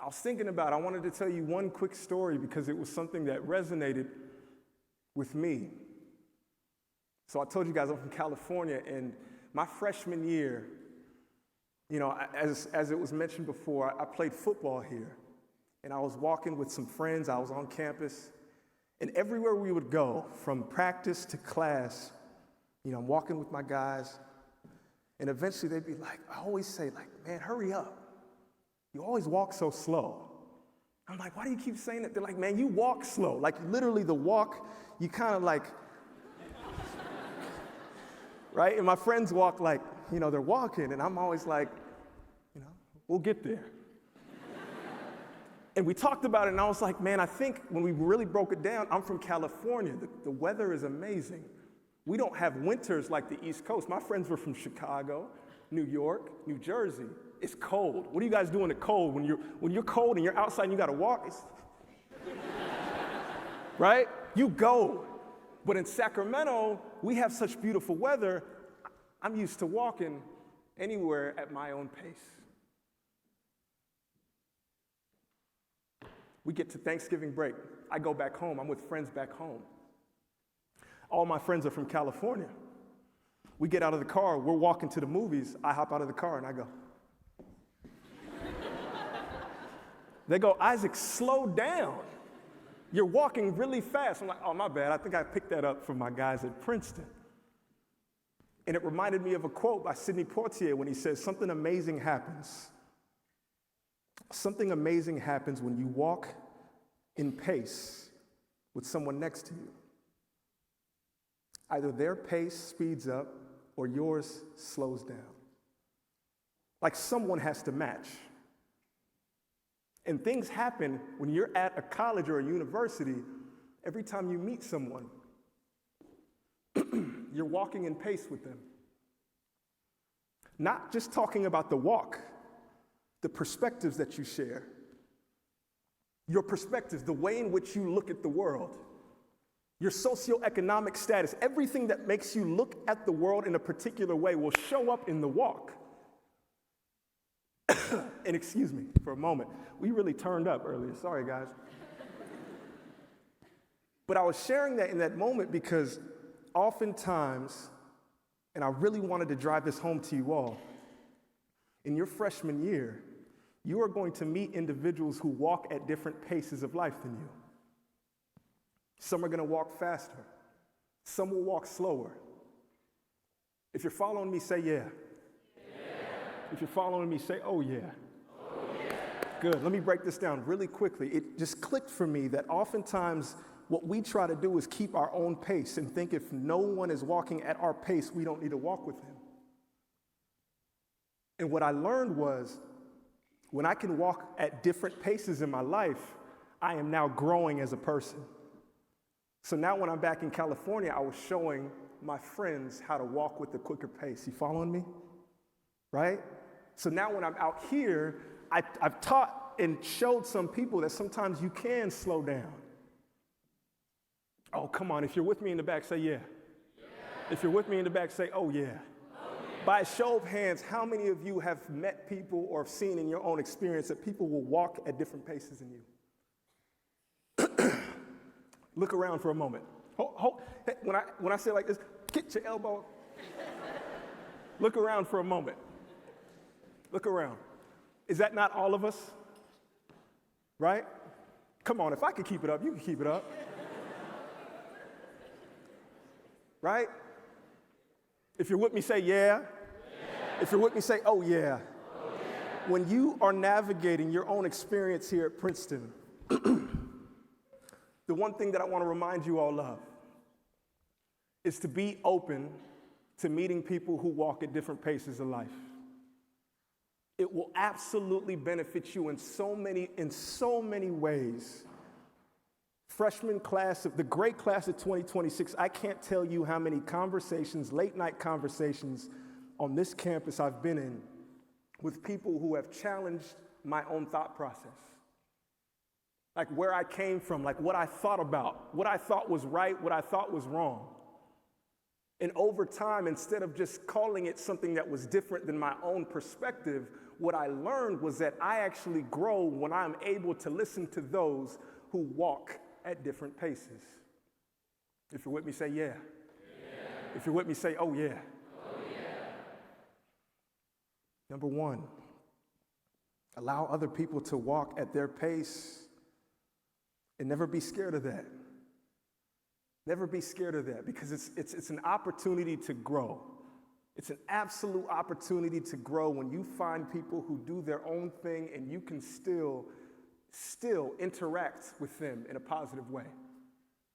I was thinking about, I wanted to tell you one quick story because it was something that resonated with me. So I told you guys I'm from California, and my freshman year, as it was mentioned before, I played football here. And I was walking with some friends, I was on campus, and everywhere we would go, from practice to class, I'm walking with my guys, and eventually they'd be like, I always say, man, hurry up. You always walk so slow. I'm like, why do you keep saying that? They're like, man, you walk slow. Like, literally the walk, you kind of like, right? And my friends walk like, they're walking, and I'm always like, we'll get there. And we talked about it, and I was like, man, I think when we really broke it down, I'm from California. The weather is amazing. We don't have winters like the East Coast. My friends were from Chicago, New York, New Jersey. It's cold. What do you guys do in the cold? When you're cold and you're outside and you got to walk, right? You go. But in Sacramento, we have such beautiful weather. I'm used to walking anywhere at my own pace. We get to Thanksgiving break. I go back home. I'm with friends back home. All my friends are from California. We get out of the car. We're walking to the movies. I hop out of the car and I go. They go, Isaac, slow down. You're walking really fast. I'm like, oh, my bad. I think I picked that up from my guys at Princeton. And it reminded me of a quote by Sidney Poitier when he says, something amazing happens. Something amazing happens when you walk in pace with someone next to you. Either their pace speeds up or yours slows down. Like someone has to match. And things happen when you're at a college or a university. Every time you meet someone, you're walking in pace with them. Not just talking about the walk, the perspectives that you share, your perspectives, the way in which you look at the world, your socioeconomic status, everything that makes you look at the world in a particular way will show up in the walk. And excuse me for a moment, we really turned up earlier. Sorry, guys. But I was sharing that in that moment because oftentimes, and I really wanted to drive this home to you all, in your freshman year, you are going to meet individuals who walk at different paces of life than you. Some are going to walk faster. Some will walk slower. If you're following me, say yeah. If you're following me, say, oh yeah. Oh yeah. Good. Let me break this down really quickly. It just clicked for me that oftentimes what we try to do is keep our own pace and think if no one is walking at our pace, we don't need to walk with them. And what I learned was when I can walk at different paces in my life, I am now growing as a person. So now when I'm back in California, I was showing my friends how to walk with a quicker pace. You following me? Right? So now when I'm out here, I've taught and showed some people that sometimes you can slow down. Oh, come on. If you're with me in the back, say yeah. If you're with me in the back, say, oh yeah. By a show of hands, how many of you have met people or have seen in your own experience that people will walk at different paces than you? Look around for a moment. Hey, when I say like this, get your elbow. Look around for a moment. Look around. Is that not all of us? Right? Come on, if I could keep it up, you can keep it up. Right? If you're with me, say yeah. If you're with me, say, oh yeah. When you are navigating your own experience here at Princeton, the one thing that I want to remind you all of is to be open to meeting people who walk at different paces of life. It will absolutely benefit you in so many ways. Freshman class, the great class of 2026, I can't tell you how many conversations, late night conversations on this campus I've been in with people who have challenged my own thought process. Like where I came from, like what I thought about, what I thought was right, what I thought was wrong. And over time, instead of just calling it something that was different than my own perspective, what I learned was that I actually grow when I'm able to listen to those who walk at different paces. If you're with me, say yeah. If you're with me, say oh yeah. Number one, allow other people to walk at their pace and never be scared of that. Never be scared of that, because it's an opportunity to grow. It's an absolute opportunity to grow when you find people who do their own thing and you can still interact with them in a positive way.